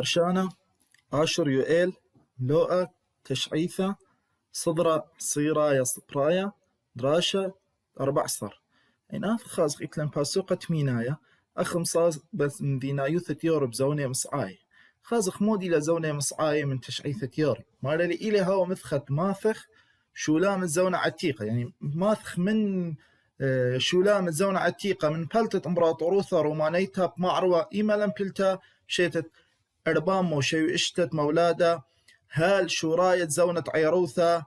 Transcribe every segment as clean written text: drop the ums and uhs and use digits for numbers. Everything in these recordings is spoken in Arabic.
أرشانة آشر يوئيل لوأ تشعيثة صدرة صيرايا صبرايا دراشة 14 إن خاز إتلن باسوقة مينايا أخمصاز بس من دينايوثة يورب زوني مصعاي خازخ مودي لزوني مصعاي من تشعيثة يورب ما لي إلي هاو مثخت ماثخ شولام الزونة عتيقة يعني ماثخ من شولام الزونة عتيقة من بلتة إمبراطوروثا رومانيتا بمعروة إيمالا بلتا شيتت أربام وشيو إشتت مولادا هال شوراية زونة عيروثا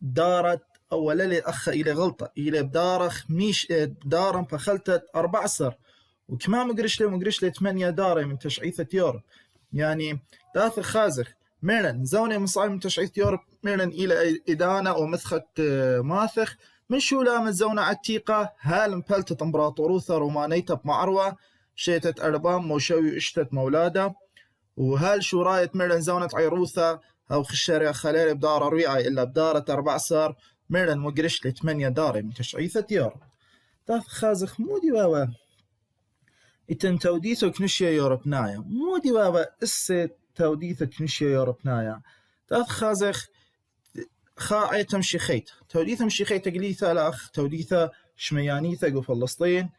دارت أولا لي أخ إلى غلطة إلى بدارخ ميش دارم فخلتت 14 وكمان مقرش لي 8 داري من تشعيثة يورب يعني داث خازخ ميرن زوني مصايب من تشعيث يورب ميرن إلى إدانة ومثخت ماثخ من شولام الزونة عتيقة هال مبلتت إمبراطوروثا رومانيتا بمعروة شيتت أربام موشوي إشتت مولادا وهال شوراية ميرن زونة عيروثا أو خشاري خلال بدار ربيعي إلا بدارة 14 ميرن مقرش لي 8 داري من تشعيثة يورب داث خازخ مودي واوا إتن توديثو كنشيا يوربنايا مودي واوا إسي توديثو كنشيا يوربنايا داث خازخ خاعي تمشي خيت توديثو مشي خيت قليثة لأخ توديثة شميانيثة قو فلسطين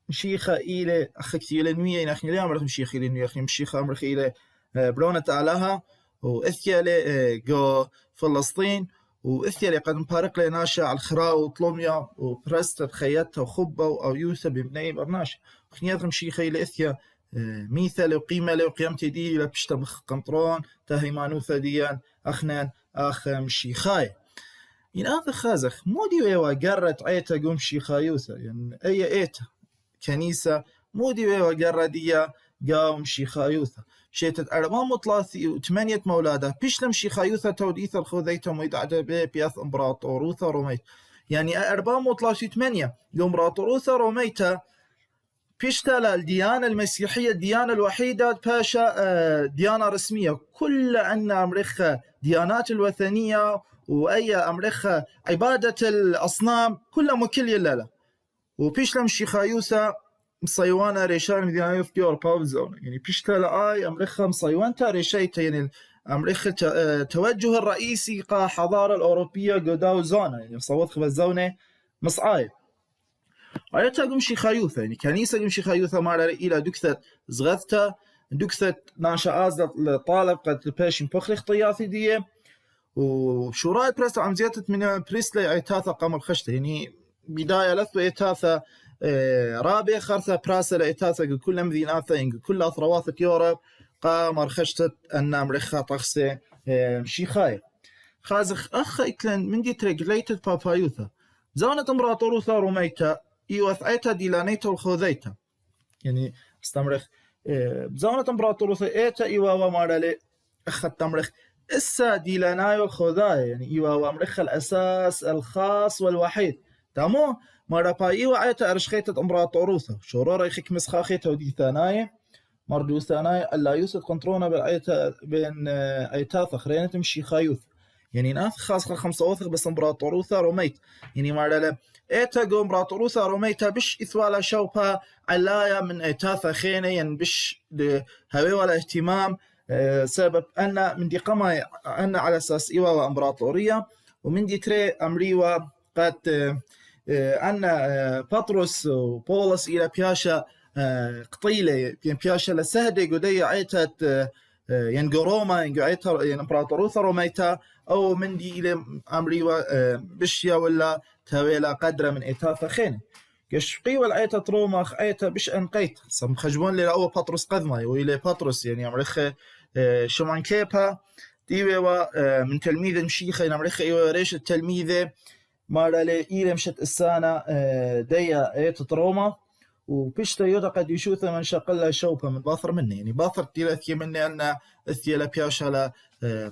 مشيخة إلى أخكتي إلى نوية نحن لا أمرخ مشيخة إلى نوية مشيخة أمرخ إلى برونة علىها وإثيا جو فلسطين وإثيا قد مبارك لي ناشا على الخراء وطلوميا وبرست بخياتها وخبة أو يوثا ببناي برناش وخنيات مشيخة إلى إثيا ميثا وقيمة وقيمتي دي لبشتمخ قنطرون تهيمانوثا ديان أخنان أخ مشيخاي إن هذا خازخ مودي ويوا قرت عيتا قوم شيخايوثا يعني أي إيتا كنيسة مودي ويوا قردية قاوم شيخايوثا شيتت أربعة مطلاثي وثمانية مولادة بيشلم شيخايوثا توديثا الخوذيتا ميدعد بيث إمبراطوروثا روميت يعني أربعة مطلاثي 8 إمبراطوروثا روميتا بيشتلا الديانة المسيحية الديانة الوحيدة باشا ديانة رسمية كل عنا أمريخا ديانات الوثنية وأي أمريخا عبادة الأصنام كلها مكل يلالا وبيشلم شيخايوثا مصيوانا ريشان مدينة يوف ديور باوزون يعني بيشتلا آي أمريخا مصيوانتا ريشيتا يعني أمريخا توجه الرئيسي قا حضارة الأوروبية قداو زونا يعني مصوت خبزونة مصعاي وعيتا قم شيخايوثا يعني كنيسة قم شيخايوثا مارا إلى دكثة زغثتا دكثة ناشا آزلت لطالب قد باشين بخليخ طياثي دي وشوراي بريستا عم زيادة من بريسلي عيتاثا قام بخشته يعني بداية لثو عيتاثا رابع خرثة براسل عيتاثا كل مديناثا كل أثرواثة يورب قام رخشتت أن أمريخا طخسي شيخاي خازخ أخ إكلن من دي تريجليتد بابايوثا زونة إمبراطوروثا روميتا إيوثعيتا ديلانيتا وخوذيتا يعني استمرخ زونة إمبراطوروثا إيتا إيوا مارالي أخذ تمرخ إسا ديلاناي والخوذاي يعني إيوا أمريخ الأساس الخاص والوحيد تامو مرة بايوا عيتا أرشخيتة إمبراطوروثا شورورا يخيك مسخاخيتا وديثاناي مردوثاناي ألا يوسد قنطرونا بالعيتا بين عيتاثا خرينة مشي خايوث يعني ناث خاص 5 وثق بس إمبراطوروثا روميت يعني مرة إيتا جو إمبراطوروثا روميتا بش إثوالا شوبا علايا من عيتاثا خينة يعني بش هاوي ولا اهتمام سبب أن من دي قما أن على أساس إيوا إمبراطورية ومن دي تري أمريوا قد أن بطرس وبولس إلى بياشا قطيلة بياشا لسهدة قدية عيتت ينقو روما ينقو عيتا إمبراطوروثا روميتا أو من دي إلى أمريوا بشيا ولا تاويلا قدرة من إيتاثا خينة كشقي والعيتا روما عيتا بش أنقيت سم خجبون لي لأول بطرس قذمة وإلى بطرس يعني أمريخا شمان كيبا ديوا من تلميذ مشيخة أمريخا إيوا ريش التلميذة مارا لي إيلي مشت السانة ديا عيتا روما وبشتا يودا قد يشوثا من شاقلا شوبا من باثر مني يعني باثر تيلاثي مني أن أثيلا بياش على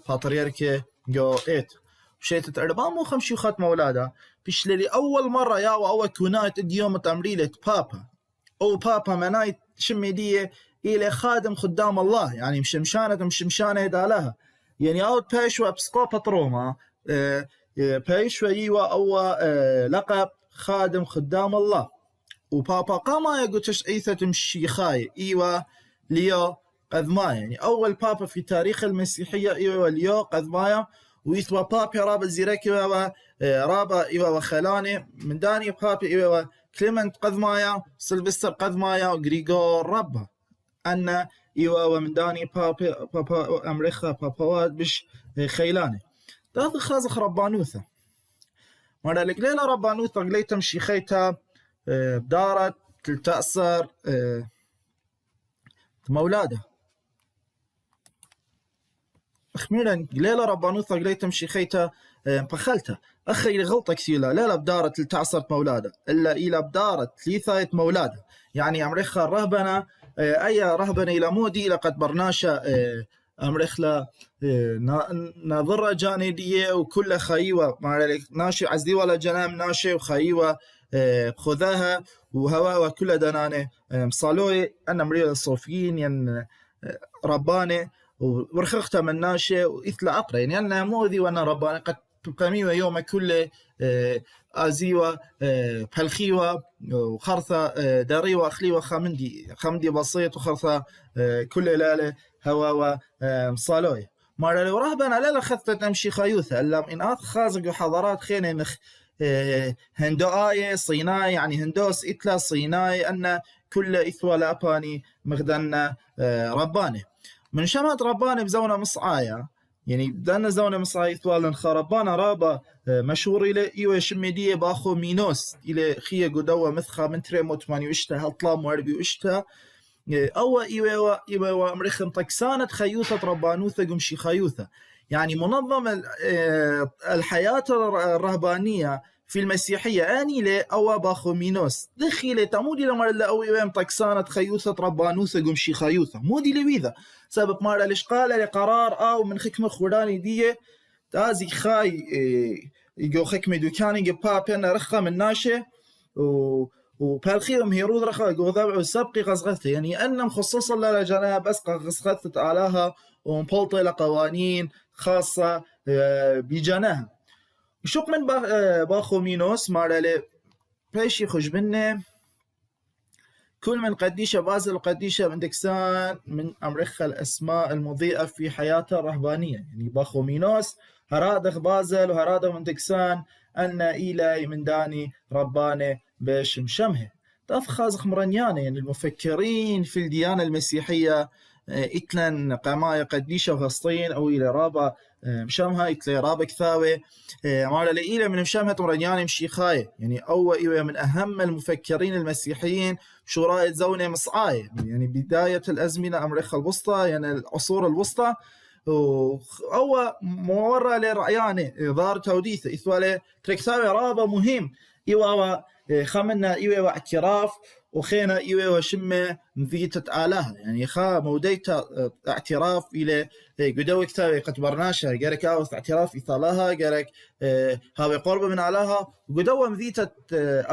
باترياركي جو إيت وشيتت أربعة مو 5 شيوخات مولادا بيشلي أول مرة يا أول كونايت إديوم تمريلة بابا أو بابا منايت شميدية إلى خادم خدام الله يعني مش مشانة دالها يعني أو بيشوا بسقوبة روما بيشوا يوا أو لقب خادم خدام الله وبابا قاما يقول تشعيثة مشيخاي إيوا ليو قذمايا، يعني أول بابا في تاريخ المسيحية إيوا ليو قذمايا، ويتوا بابا رابا زيرك إيوا رابا إيوا خلاني من داني بابا إيوا كليمنت قذمايا، سلفستر قذمايا، وغريغور ربا أن إيوا من داني بابا أمريكا باباوات بش خيلاني تاث خازخ ربانوثة مرة لك ليلة ربانوثة قليتا مشي خيتا بدارت تأثر مولاده أخميرا ليلة ربانوثة قليتا مشي خيتا بخلتا أخي لغلطة كثيرة ليلة بدارت لتعصرت مولاده إلا إلى بدارت ليثايت مولاده، يعني أمريكا الرهبنة أي رهبنة إلى مودي لقد برناشا أمريكا نظرة جانبية وكل خيوة ناشي عزدي ولا جنام ناشي وخيوة خذاها وهوا وكل دنانة مصالوي أنا مريض الصوفيين ين رباني ورخختها من ناشي وإثل عقرة، يعني أنا موذي وأنا رباني قد تقاميوه يوم كل آزيوة بحلخيوة وخرثة داريوة أخليوة خمدي بسيط وخرثة كل ليلة هوا ومصالوي مرة لو رهبنا لا خذت أمشي خيوثة إلا إن خازق وحضارات خينة مخ هندوآية صيناي، يعني هندوس إتلا صيناي أن كل إثوى لأباني مغدنا رباني من شمات رباني بزونة مصعايا، يعني بدنا زونة مصعايا إثوى لنخربانا رابا مشهور إلى إيوة شميدية باخو مينوس إلى خيه قدوة مثخة من تريمو تماني وإشتا هالطلام واربي وإشتا أو إيوة أمريخن طكسانة خيوثة ربانوثة قمشي خيوثة، يعني منظمة الحياة الرهبانية في المسيحية آني لي أو باخو مينوس دخيلة تمودي لما أو إيوام طكسانة خيوثة ربانوثة قمشي خيوثة مودي لويذا سبب مارا لشقالة لقرار أو من حكمة خوراني دي تازي خاي يجو حكمة دوكاني جبا بينا رخة من ناشي وبالخيرهم هيرود رخا قوضابع سبقي غزغثة، يعني أن مخصصة لجناب أسقى غزغثة علىها ومبلطة لقوانين خاصة بجناها شوق من باخو مينوس مارالي بيشي خش منه كل من قديشة بازل وقديشة من دكسان من أمريكا الأسماء المضيئة في حياتها الرهبانية، يعني باخو مينوس هرادخ بازل وهرادخ من دكسان أن إيلاي من داني رباني باش مشمه تفخازخ مرنيانة، يعني المفكرين في الديانة المسيحية إتلن قماية قديشة وغسطين أو إلى رابا مشامها إتلي رابا كثاوي مالا لإيلة من مشامها مرنيانة مشيخاية، يعني أو إيوة من أهم المفكرين المسيحيين شوراء زونة مصعاية، يعني بداية الأزمنة أمريكا الوسطى يعني العصور الوسطى أو مورة لرعيانة ظهر توديثة إثوالي تركتاوي رابا مهم إيوة خمنا إيوة اعتراف وخينا إيوة شمة مذيتة آلها، يعني خا موديتا اعتراف إلى قدوة كتابة قد برناشها قارك أوث اعتراف إثالها قارك هاوي قرب من آلها وقدوة مذيتة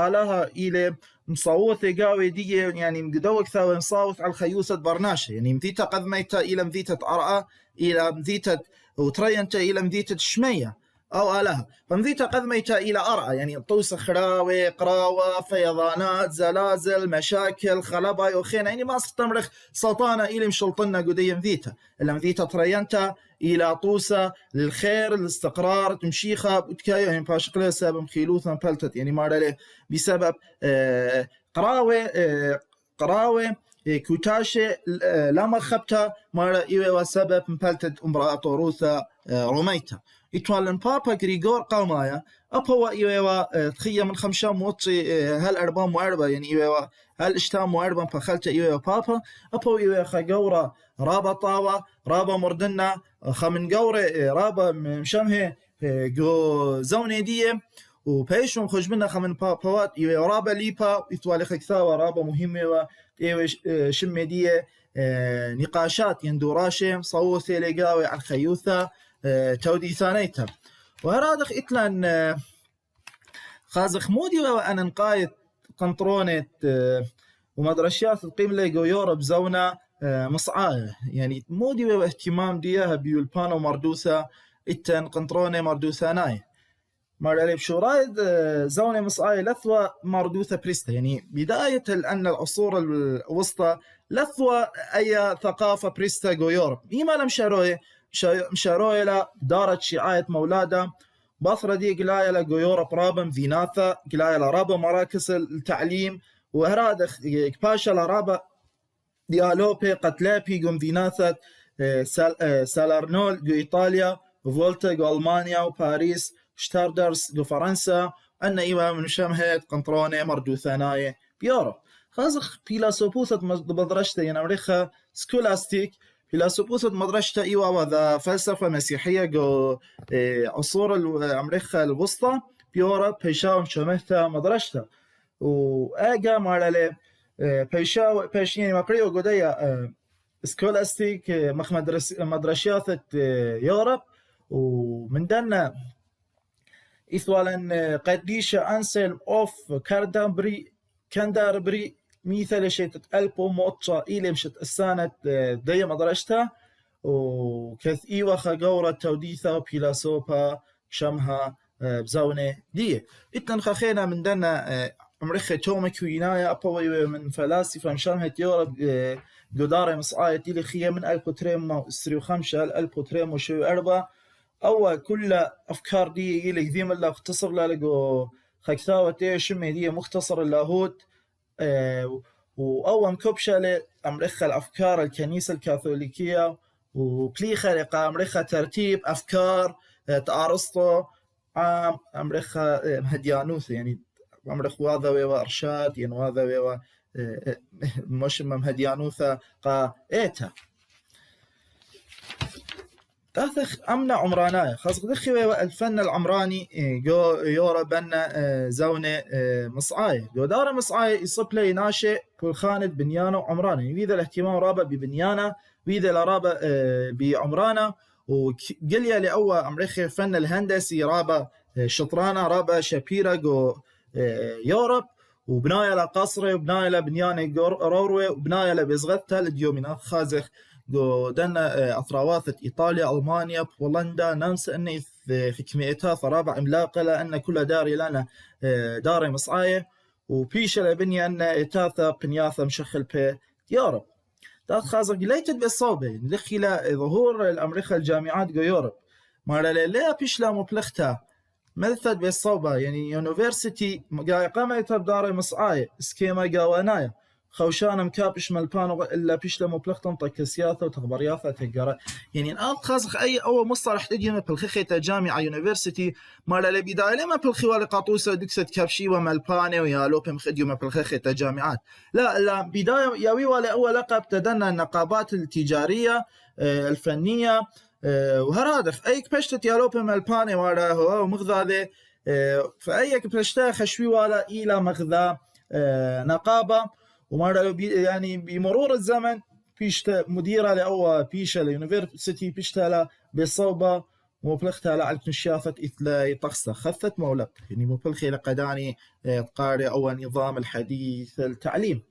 آلها إلى مصاوثة قاوي دي، يعني قدوة كتابة مصاوث على الخيوسة برناشها، يعني مذيتة قد ميتا إلى مذيتة أرأى إلى مذيتة وترينت إلى مذيتة شمية أو آلها، فمذيتها قد ميتا إلى أرعى، يعني طوس خراوي قراوة فيضانات زلازل مشاكل خلباي وخينا، يعني ما استمرخ سلطانة إلى مشلطنا قدية مذيتها إلا مذيتها ترينتا إلى طوسة للخير الاستقرار تمشيخة بتكاية يعني باشق لها سبب مخيلوثا بلتت، يعني مارا له بسبب قراوة كوتاشة لما خبتها مارا إيوه وسبب مبلتت إمبراطوروثا روميتا إتوالن بابا غريغور قومايا أبوا إيوه تخيا من خمشة موطي هل أربان معربة، يعني إيوه هل اشتام معربة فخلت إيوه بابا أبوا إيوه خجورة رابا طاوة رابا مردنا خمن جورة رابا مشمه جو زوني دي وبيشون خرج منها خمن بابوات إيوه رابا ليبا إتوالي خكثاوة رابا مهمة إيوه شمي دي نقاشات يندوراشي صوثي لقاوي على الخيوثة تودي ثانيتها وهرادخ إتلان خازخ مودي وأنا نقايت قنطرونة ومدرشيات القيم ليقو يورب زونة مصعاية، يعني مودي واهتمام ديها بيولبانا ومردوثة إتن قنطرونة مردوثاناي مر عليه بشورايد زونة مصاية لثوة مردوثة بريستا، يعني بداية أن العصور الوسطى لثوة أي ثقافة بريستا جو يوروب إيما لم مشاروية لا دارت شعاية مولادة باثرة دي قلاية جو يوروب رابا فيناثا قلاية رابا مراكز التعليم وهراد كباشا رابا ديالوبي قتلابي قم فيناثا سالارنول جو إيطاليا وفولتا جو ألمانيا وباريس شتاردرس جو فرنسا أن إيما من شمهد قنطرونة مردوثاناية بيوروب خازخ فيلاسوفوسة مدرشة ينوريخا سكولاستيك فيلاسوفوسة مدرشة إيوا وذا فلسفة مسيحية جو عصور أمريكا الوسطى بيوروب بيشاو شمهتا مدرشة وآجا مارالي بيشاو بيشيني مقريو قدية سكولاستيك مخ مدرشيات يوروب ومن دنا إثوالا قديشة أنسلم أوف كاندربري مثل شيت ألبو موتشا إلي مشت السانة دي مدرشتها وكث إيوة خقورة توديثة وبيلاسوبا شمها بزونة دي إتن خخينا من دنا أمريكا تومي كوينايا أبوي من فلاسفة مشامها يورب قدارة مصعاية دي لخية من ألبو تريمو استريو خمسة ألبو تريمو شو أربعة أول كل أفكار دي يلي ذيم الله اختصر لقو خكثاوة تيشمي دي مختصر اللاهوت وأول مكبشة لأمريكا الأفكار الكنيسة الكاثوليكية وبليخة لقى أمريكا ترتيب أفكار تأرسطو عام أمريكا مهديانوث يعني أمريكا واذا ويوا إرشاد يعني واذا ويوا مش مهديانوثة قا إيتا تاثخ أمنا عمرانايا خاص دخي الفن العمراني جو يورا بنا زونة مصعاية جو دار مصعاية يصب لي ناشئ كل خانة بنيانه عمراني وإذا الاهتمام رابع ببنيانه وإذا الرابع بعمرانه وقليا لأول أمريكا فن الهندسي رابع شطرانة رابع شابيرا جو يوروب وبنايا لقصري وبنايا لبنيان روروي وبنايا لبزغتها لديومينات خازخ جو دنا أطراواثة إيطاليا ألمانيا بولندا ننسى أن في كميتها ثرابع عملاقة لأن كل داري لنا داري مصعاية وبيش لبنيا أن إتاثة بنياثة مشخل بي يوروب دات خازق ليتد بالصوبة لخلا ظهور الأمريكا الجامعات جو يوروب مالا لا بيش لا مبلغتها مثل بالصوبة يعني يونيفرسيتي قاعد قامت بداري مصعاية سكيما قاوانايا خوشانا مكابش ملبانو إلا بيش لمو بلغتن طكسياثة وتخبرياثة تقرأ يعني الآن خازخ أي أول مصطلح تجينا بالخيخة جامعة يونيفرسيتي مالا لبداية لما بالخوالي قاطوسة دكسة كابشي وملباني ويالوبي مخديوما بالخيخة جامعات لا بداية ياوي ولا أول لقب تدنى النقابات التجارية الفنية وهرادف أي كبشتت يالوبي ملباني ولا هو مغذى فأي كبشتها خشوي ولا إلى مغذى نقابة ومرة يعني بمرور الزمن بيشتا مديرة لأو بيشة ليونيفرسيتي بيشتا لا بالصوبة ومبلغتها على الكنشافة إثلا طقسة خفت مولب يعني مبلغي لقداني قارئ أو نظام الحديث التعليم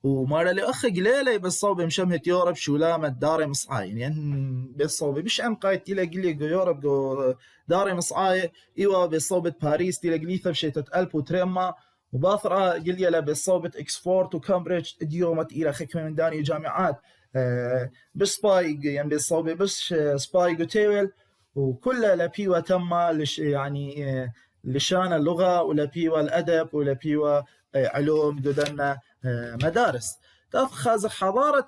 ومرة لأخ قليلة بالصوبة مشمهة يورب شولامة داري مصعاي يعني بالصوبة مش أم قايد تلا قلي جو يورب جو داري مصعاي إيوا بالصوبة باريس تلا قليثة بشيتة ألب وتريما وباثرة قليلة بالصوبة إكسفورد وكامبريدج ديومت إلى خكمة من داني جامعات بسباي يعني بالصوبة بس سباي قتيول وكلها لبيوة تم يعني لشان اللغة ولبيوة الأدب ولبيوة علوم قدرنا مدارس تأخذ حضارة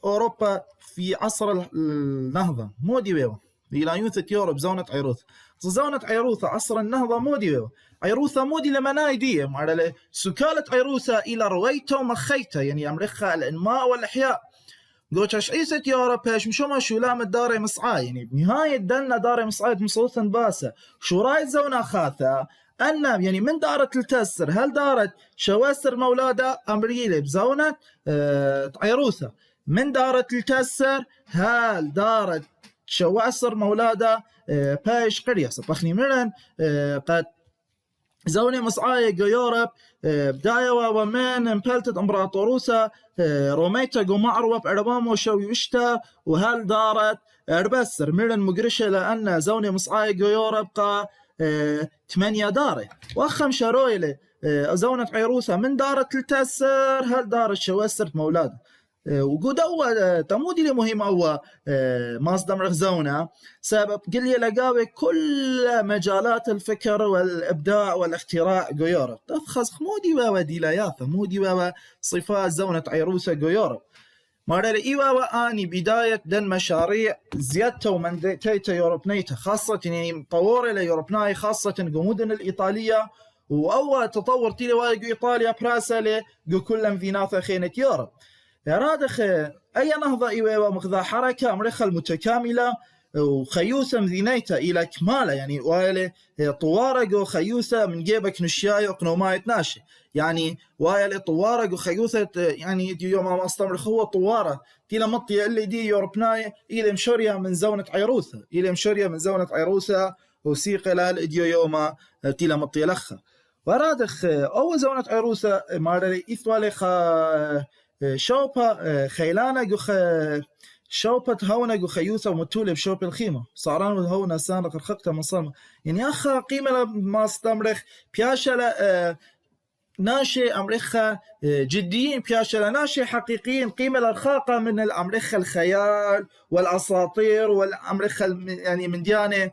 أوروبا في عصر النهضة مودي ويو إلى يوثة يوروب زونة عيروثة عصر النهضة مودي ويو عيروثة مودي لمناي دي على سكالة عيروثة إلى رويته ومخيته يعني أمريكا الإنماء والإحياء قوتش عيسة يوروب هاش مشوما شولام الداري مصعاي يعني بنهاية دلنا داري مصعاي مصوثا باسة شو راي زونا خاثة أن يعني من دارت التسر هل دارت شواسر مولادة أمريلي بزونة عيروثة من دارت التسر هل دارت شواسر مولادة بايش قرية سبخني مرن قد زوني مصعاي يوروب بداية ومن امبلتت امبراطوروسا روميتا جو معروب اربامو شو يشتا وهل دارت اربسر مرن مقرشة لأن زوني مصعاي يوروب قا 8 داره وأخم شرويلة زونة عيروسة من دارة التسر هل دارة شوسرت مولاده وقود أول تمودي لي مهم أول مصدر رغزونة سبب قل لقاوي كل مجالات الفكر والإبداع والاختراع قيورة تفخص مودي بابا ديلاياثة مودي بابا صفات زونة عيروسة قيورة مارل إيوا آني بداية دن مشاريع زيادة ومن تيتا يوروبنيتا خاصة يعني طور إلى يوروبناي خاصة قمودن الإيطالية وأول تطور تيلي وايقو إيطاليا براسة جو كل مذيناثة خينة يوروب رادخ أي نهضة إيوا مخذا حركة أمريكا المتكاملة وخيوسة مذينيتا إلى كمالة يعني وايلة طوارق خيوسة من جيبك نشياي وقنوماية ناشي يعني وايلة طوارق وخيوسة يعني دي يوم ما استمر هو طوارة تيلا مطية اللي دي يوربناي إلى مشوريا من زونة عيروسة إلى مشوريا من زونة عيروسة وسيق إلى الإديو يوم تيلا مطية لخة ورادخ أول زونة عيروسة مارلي إثوالي شوبا خيلانا جو شوبة هونا جو خيوثة ومتولة بشوب الخيمة صاران وهونا سانا قرخقتا مصامة يعني أخا قيمة ما استمرخ بياشا ناشي أمريكا جديين بياشا ناشي حقيقيين قيمة الخاقة من الأمريكا الخيال والأساطير والأمريكا يعني من ديانة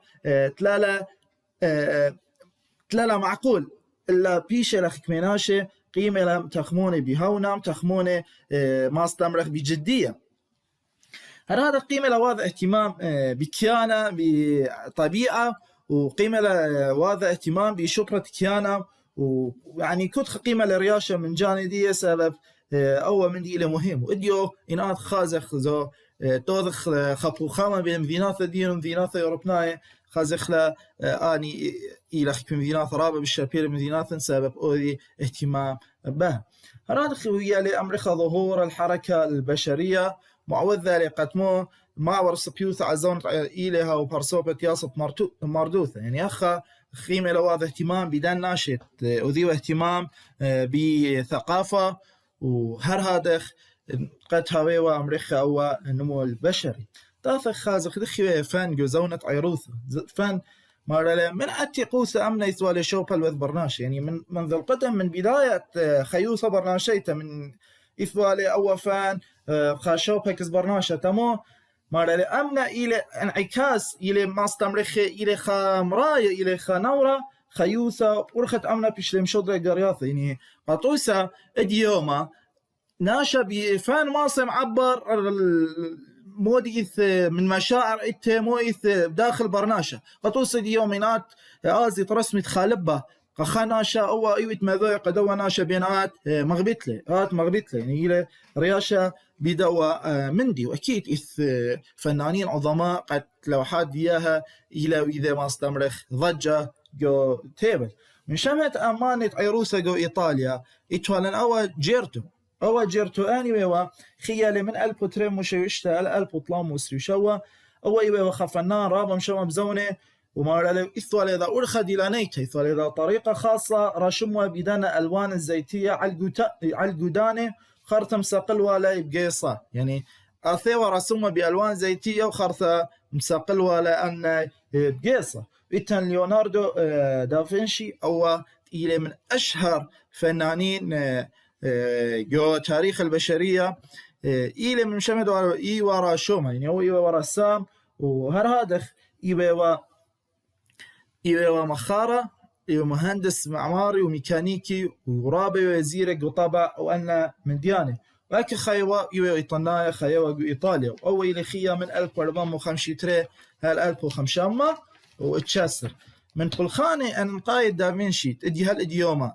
تلالا معقول إلا بيشا لخكميناشي قيمة لم تخموني بهونام تخموني ما استمرخ بجدية هذا قيمة لواضع اهتمام بكيانة بطبيعة وقيمة لواضع اهتمام بشكرة كيانة ويعني كنت قيمة لرياشة من جانبية سبب أول من دي إلى مهم وإديو إنات خازخ زو توضخ خبو خامة بين مدينات دين ومدينات أوروبناية خازخ لا آني إلى خك مدينات رابع بالشابير مدينات سبب أودي اهتمام به هذا خوية لأمريكا ظهور الحركة البشرية معوذ ذلك قتمو معور سبيوث عزون إليها وبرسوبة ياسط مردوثة يعني أخا خيمة لواذ اهتمام بدان ناشط وذيو اهتمام بثقافة وهر هادخ قد هاويوا أمريكا أو النمو البشري تاثق خازق دخي فان جو زونة عيروثة فان مارلا من أتقوس أمنا يثوالي شوبا الوذ برناش يعني من ذو القدم من بداية خيوصة برناشيتا من إثوالي أو فان خاشوبا كز برناشة تمو مارلا أمنا إلى انعكاس إلى ما استمرخي إلى خامراية إلى خانورة خيوثة ورخت أمنا بيشلم شدرة قرياثة يعني قطوسة إديوما ناشا بفان ماصم عبر موديث من مشاعر مويث داخل برناشة قطوسة دي يومينات آزي رسمة خالبة قخاناشا أو أيوت ماذا قدوة ناشا بينات مغبتلي يعني إلى رياشة بدوا مندي وأكيد إث فنانين عظماء قد لو حد إياها إلى إذا ما استمرخ ضجة جو تيبل من شمت أمانة عيروسة جو إيطاليا إتوالن أو جيرتو آني ويوا خيالي من ألبو تريم وشيوشتا ألبو طلام وسريشوا أو إيوا خفنان رابا مشوا بزونة وما لو إثوالي إذا أرخد إلى نيته إثوالي إذا طريقة خاصة رشموا بدنا ألوان الزيتية على الجدانة خرطة مساقلوا لا بقيصة يعني أثيوا رسموا بألوان زيتية وخرطة مساقلوا لأن بقيصة إتن ليوناردو دافنشي أو إلى من أشهر فنانين جو تاريخ البشرية إلى من شمد ورا شوما يعني هو ورا السام وهر هذا إيوا مخارة إيوا مهندس معماري وميكانيكي ورابي وزير وطبع وأنا من ديانة وأكي خيوا إيوا إيطاليا خيوا إيطاليا وأول إلى خيا من 1453 هال 1500 واتشاسر من بالخانة أن قايد دافنشي تدي هالإديوما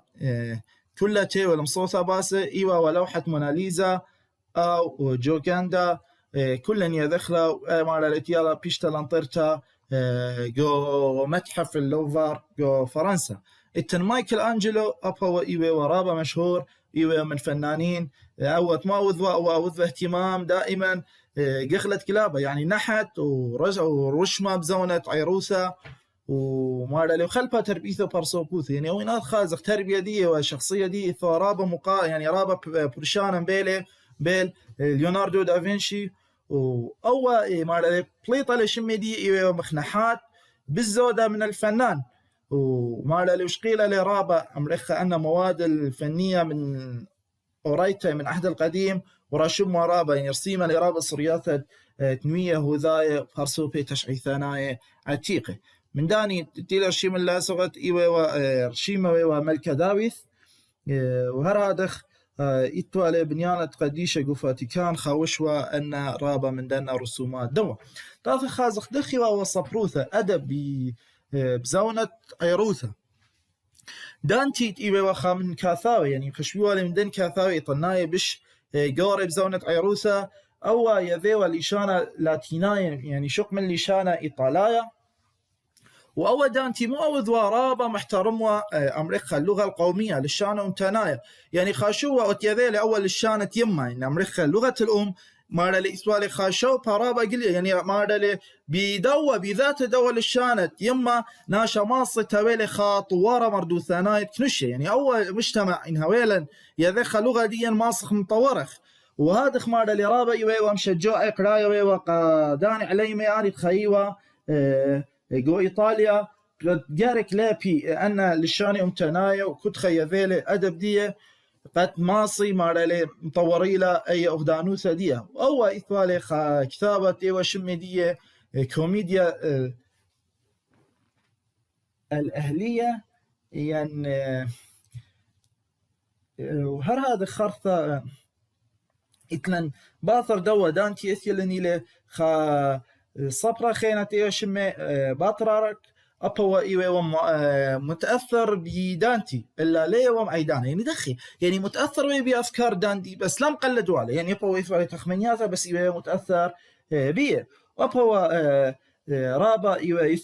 كلها تيوى المصوصة باسة إيوا ولوحة موناليزا أو جوكاندا كلن يدخلوا مع الاتيالا بيشتا لانطرتا جو متحف اللوفار جو فرنسا التن مايكل أنجلو أبو إيوا ورابا مشهور إيوا من فنانين أوت ما وذو اهتمام دائما قخلت كلابة يعني نحت ورشمة بزونة عيروسة وما له خلفها تربيته برسوبوث يعني وين خازق تربيه دي والشخصيه دي ثرابه يعني رابه برشانا بيل ليوناردو دافنشي او ما له بليطه لشمدي مخنحات بالزوده من الفنان وما لي وش قيل لي رابع أمريخا أن مواد الفنية من أوريتا من عهد القديم وراشم ورابا يعني رسيمة لرابا صرياثة تنوية وذاية فارسوبي تشعي ثنايا عتيقة من داني تيلا رشيم الله سغت إيوة رشيمة وملكة داويث وهرادخ إتوالي بنيانة قديشة قفاتيكان خاوشوا أن رابا من دانا رسومات دوا طافي خازخ دخي وصبروثة أدب بزونة عيروثة دانتي إيوه وخا من كاثاوي يعني خشبيوالي من دن كاثاوي طناي بش قوري بزونة عيروثة أو يذيوه ليشانة لاتيناية يعني شق من ليشانة إيطالايا وأول دانتي مو أوذ ورابا محترموا أمريكا اللغة القومية للشانة ومتنايا يعني خاشوا أتيذيلي أول الشانة يما يعني أمريكا اللغة الأم مارا لي إسوالي خاشوا بارابا قلي يعني مارا لي بيدوا بذات دول الشانة يما ناشا ماصي تاويلي خاطوارا مردو ثاناية كنشة يعني أول مجتمع إن هويلا يذيخ لغة ديا ماصخ مطورخ وهذا مارا لي رابا يويوا مشجوعي قرايا ويوا قاداني علي مياري تخيوا جو إيطاليا جارك لابي أن للشاني أمتنايا وكنت خيذيلي أدب دي قد ماصي مارلي مطوري له أي أغدانوسة دي أو إيطاليا كتابة إيوة شمي دي كوميديا الأهلية يعني وهر هذا خرطة إتلن باثر دوا دانتي إثيلني له خا صبرا خينة إيوة شمي باطرارك أبوا إيوة متأثر بدانتي إلا ليه ومعيدان يعني دخي يعني متأثر بأفكار دانتي بس لم قلدوا عليه يعني أبوا إيوة تخمينياته بس إيوة متأثر بيه وأبوا رابا إيوة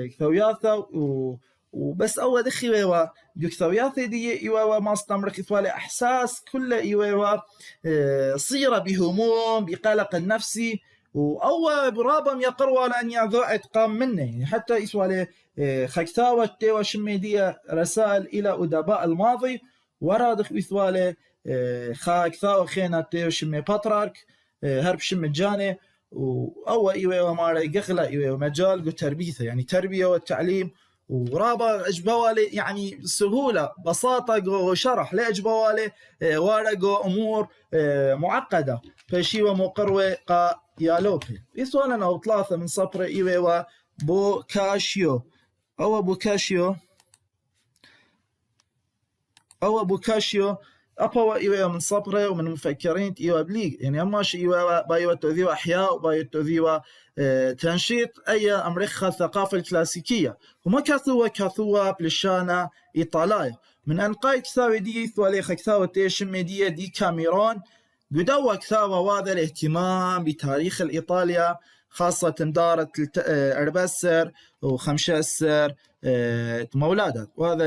كثوياته وبس أول دخي إيوة كثوياته دي إيوة ما استمرك إيوة إحساس كل إيوة صيرة بهموم بقلق النفسي وأول برابم يقروا على أن يذوع إتقام منه يعني حتى يسوى خكتاوة تيوى شميدية رسائل إلى أدباء الماضي ورادخ يسوى خكتاوة خينة تيوى شمي باترارك هرب شمي جاني وأول إيوة ومارا يقغلى إيوة مجال تربيته يعني تربية والتعليم ورابا أجبوالي يعني سهولة بساطة وشرح لا أجبوالي وارقو أمور معقدة فشي ومقروة يالوبي يسوانا أو ثلاثة من صبر إيوه بوكاشيو أو بوكاشيو أبوا إيوه من صبره ومن مفكرين إيوه بليغ يعني أماش إيوه بايوه تذيوه أحياء وبايوه تذيوه تنشيط أي أمريكا الثقافة الكلاسيكية وما كثوا بلشانة إيطالية من أنقاي كثاوي دي ثواليخ كثاوة تيشمي دي كاميرون قدوا كثاوة وهذا الاهتمام بتاريخ الإيطاليا خاصة دارة أربسر وخمشسر مولادة وهذا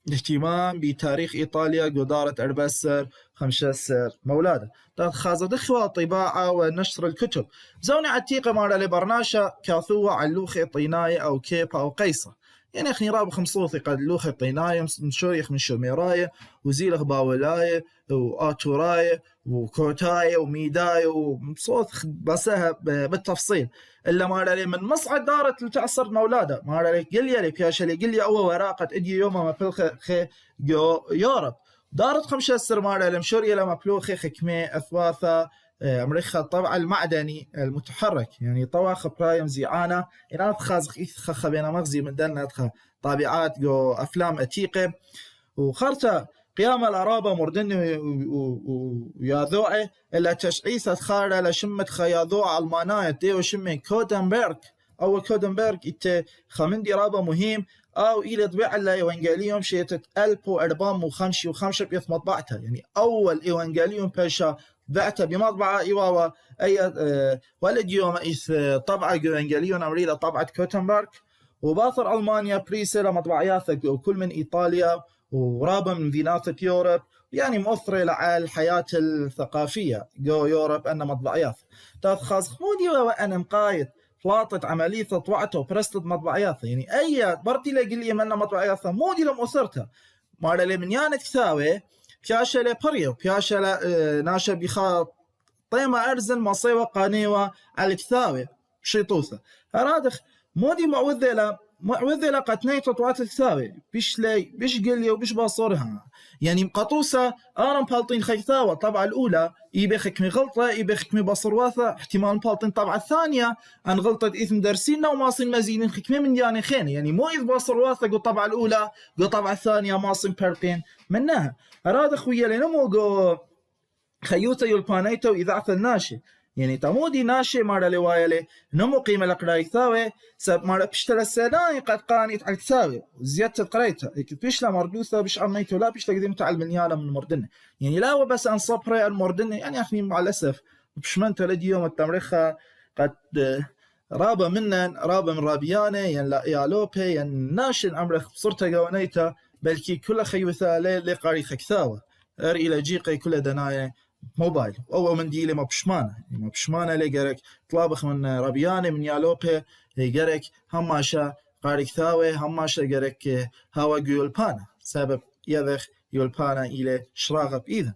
الاهتمام بتاريخ إيطاليا قدارة أربسر خمشسر مولادة خاصة دخوة طباعة ونشر الكتب زوني عتيقة مارا لبرناشا كاثوة علوخي طيناي أو كيبا أو قيصة يعني اخني راب خمصوثي قد لوخي طيناي مشوريخ من شوميراي وزيلخ باولاي وآتوراي وكوتاي وميداي وصوت بسها بالتفصيل إلا مارا لي من مصعد دارت لتعصر مولادة مارا لي قل لي بياشا لي قل لي أول وراقة إدي يوما ما بلخي جو يورب دارت خمسة سر مارا لي مشوري لما بلوخي خكمي أثواثة أمريكا الطبع المعدني المتحرك يعني طواخ برايم زيعانة إنات خازخ إثخ بين مغزي من دلنا طابعات جو أفلام أتيقة وخرطة قيام العرابة مردن وياذوعي إلا تشعيثة خارة لشمة خياذوع الماناية ديو شمي كودنبرغ أو كودنبرغ إت خمندي رابة مهم أو إلى طبيعة الله إيوانجاليوم شيتت 1455 بيث مطبعتها يعني أول إيوانجاليوم باشا بعتها بمطبعة إيواوا أي ولد يوم إيث طبعة إيوانجاليون أمريكا طبعة كودنبرغ وباثر ألمانيا بريسيرا مطبعياثك وكل من إيطاليا ورابا من مدينات يوروب يعني مؤثرة على الحياة الثقافية جو يوروب أن مطبعيات تاخذ خمودي وأنا مقايد فلاطت عملية طبعته وبرستد مطبعياته يعني أي برتي لقلي من مطبعياته مودي لم أثرتها مارا لي من يانت كثاوي بياشا لي بريو بياشا ناشا بخاط طيمة أرزل مصيوة قانيوة على كثاوي شيطوثة هرادخ مودي معوذة وذي لقت نيتو طوات الثاوي بيش قلي وبيش باصورها يعني قطوسة آرم بالطين خيثاوة طبعا الأولى يبيخك مي غلطة يبيخك مي باصرواثة احتمال بالطين طبعا الثانية أن غلطة إثم درسينا وماصين مزيدين خكمي من يعني خين يعني مو إذ باصرواثة قو طبعا الأولى قو طبعا الثانية ماصين بارقين منها هراد أخويا لنمو قو خيوتا يلبانيتو إذاعة الناشي يعني تمودي ناشي مارا لوايلي نمو قيمة لقراي ثاوي سب مارا بشتل السناي قد قانيت على ثاوي زيادة قريتها بيش لا مردوثة بيش عميتو لا بيش تقدمت على المليانة من المردنة يعني لا بس أن صبري المردنة يعني أخي مع الأسف بشمنت لدي يوم التمريخة قد رابا من رابيانة يعني لا يالوبي يعني ناشي الأمرخ صرت قوانيتا بلكي كل خيوثة لي قاري خكثاوة إلى جيقي كل دناية موبايل أو من ديلي ما بشمانة لي جرك طلابخ من ربياني من يالوبي جرك هماشا قارك ثاوي هماشا جرك هوا يولبانا سبب يذخ يولبانا إلى شراغة بإذن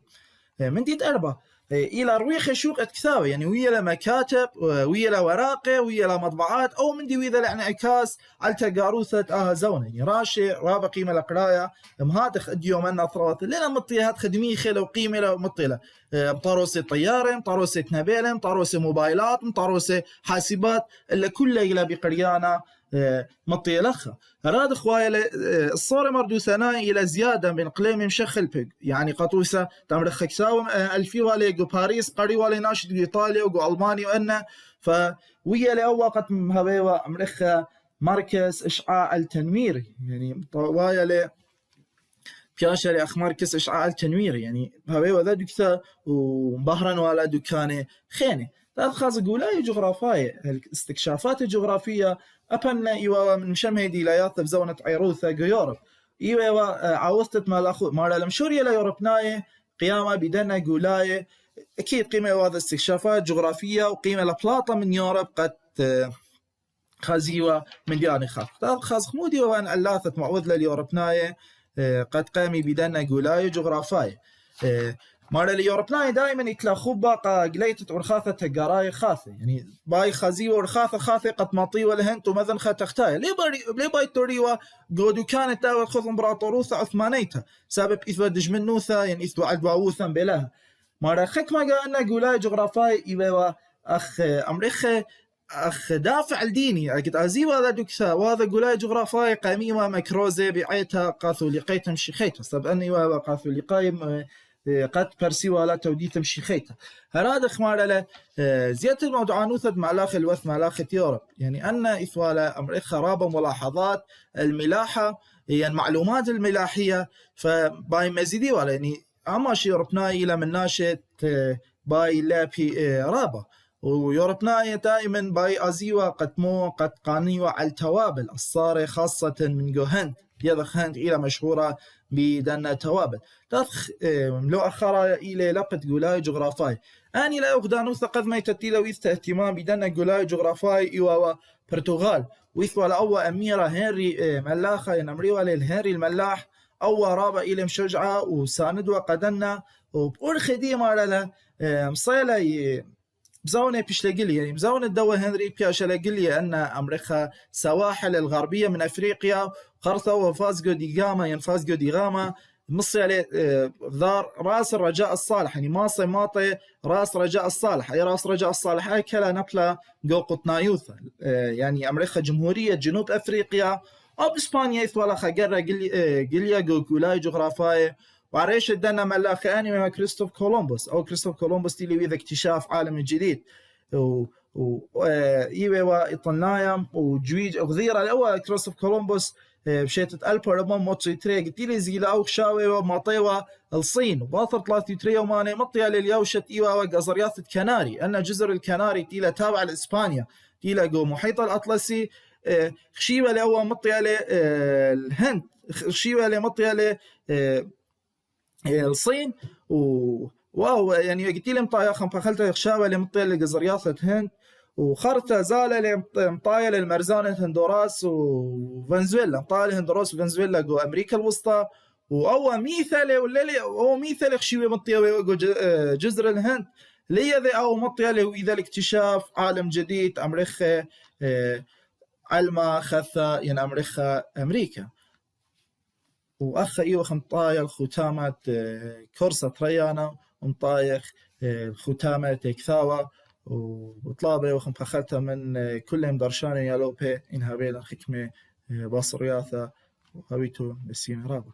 من ديت أربعة إلى رويخ شوق كثاوي يعني ويا مكاتب ويا وراقة ويا مطبعات أو من دي ويا انعكاس على تجاروثة زونة يعني راشي رابع قيمة القراية مهاتخ اديو من اثروات لنا مطيهات خدميه خيله وقيمة له مطيله مطاروسي طيارة مطاروسي تنابيله مطاروسي موبايلات مطاروسي حاسبات اللي كله إلى بقريانا مطي لخا هراد اخوايا الصورة مردو ثنائي الى زيادة من قليم مشخل بيج يعني قطوسة تمر خكساوم الفي والي جو باريس قري والي ناشد جو ايطاليا وجو المانيا وانه فويا لأوقات هبيوة امرخة مركز اشعاع التنوير يعني طوايا ل بياشا لأخ مركز اشعاع التنوير يعني هبيوة ذا دكتا وبهران ولا دكانة خينة خاصة قولاي جغرافية الاستكشافات الجغرافية أبنى إيوا من شمهدي لا ياثب زونة عيروثة يوروب إيوا عاوزت مالا لمشوريا ليوروبناي قيامة بدنا قولاي أكيد قيمة هذا استكشافات جغرافية وقيمة لبلاطة من يوروب قد خازيوا من دياني خاص خمودي وأن ألاثت معوذ لليوروبناي قد قامي بدنا قولاي جغرافية مالا اليوروبناي دائما يتلاخوا بقى قليتة ورخاثة تجاراي خاثة يعني باي خازي ورخاثة خاثة قد ماطي والهنت ومذن تختاي ليه باي توريوا قودو كانت تاوي خذ امبراطوروثة عثمانيتها سبب إثبات دجمنوثة يعني إثبات عدواوثا بلاها مالا خك ما قالنا قولاي جغرافاي إيوا أخ أمريخ أخ دافع الديني أكيد أزيو هذا دكسا وهذا قولاي جغرافاي قاميمة مكروزة بعيتها قاثوليقيتها مشيخيتها سبب أني قاثوليقايم قد برسيوا على توديث مشيخيته هراد خمار زيادة الموضوعانوثة معلاخ الوث معلاخ يوروب يعني أن إثوالة أمر خرابة ملاحظات الملاحة يعني المعلومات الملاحية فباي مزيدي ولا يعني أما شي يوروبناي إلى من ناشط باي لابي رابة ويوروبناي دائما باي أزيوا قد قانيوا على التوابل الصارة خاصة من جوهند يضخ هند إلى مشهورة بدنا توابل تضخ لو أخرى إلى لقد قولاي جغرافاي أني لا أقدانو ثقذ ما يتتيلا ويث اهتمام بدنا قولاي جغرافاي إيوا برتغال ويث ولا أول أميرة هنري ملاخة ينمري ولا الهنري الملاح أول رابع إلى مشجعة وساند وقدنا وبقول خديمة على مصيلة بزونة بيشلقلي يعني بزونة دوا هنري بيشلقلي أن أمريكا سواحل الغربية من أفريقيا قرطة وفازقو دي غاما ينفازقو دي غاما مصي عليه ذار راس الرجاء الصالح يعني ماطي راس رجاء الصالح أي راس رجاء الصالح أي كلا نقلة جو قطنايوثا يعني أمريكا جمهورية جنوب أفريقيا أو بإسبانيا إثوالا خاقرة قليا قولاي جغرافاي وعريش الدنا ملاخي أني كريستوف كولومبوس أو كريستوف كولومبوس تيلي ويذا اكتشاف عالم جديد إيوه إطلنايا وجويج أغذيرة الأول كريستوف كولومبوس بشيتة ألبا ربما موتسي تري قتيلي زيلا أو شاوي ومطيوة الصين وباطر 33 وماني مطيا لليوشة إيوه وقزرياثة كناري أن جزر الكناري تيلا تابعة لإسبانيا تيلا جو محيط الأطلسي خشيوة لأول مطيا للهند خشيوة لمطيا الصين واو يعني قتيلي مطايا خمبخلتها خشاوة لمطيا لقزرياثة هند وخرطة زالة مطايا للمرزانة هندوراس وفنزويلا مطايا لهندوراس وفنزويلا جو أمريكا الوسطى وأول ميثالي والليلي أو ميثالي خشيوة مطيا جزر الهند ليه ذي أو مطيا له إذا الاكتشاف عالم جديد أمريكا علما خثا ين أمريكا وأخ إيوة خمطايا الختامات كورسة ريانا ومطايخ الختامة كثاوة وطلابة وخم خلتها من كل مدرشانة يالوبي إنها بين الحكمة بصرياثة وهويتو نسيم رابع.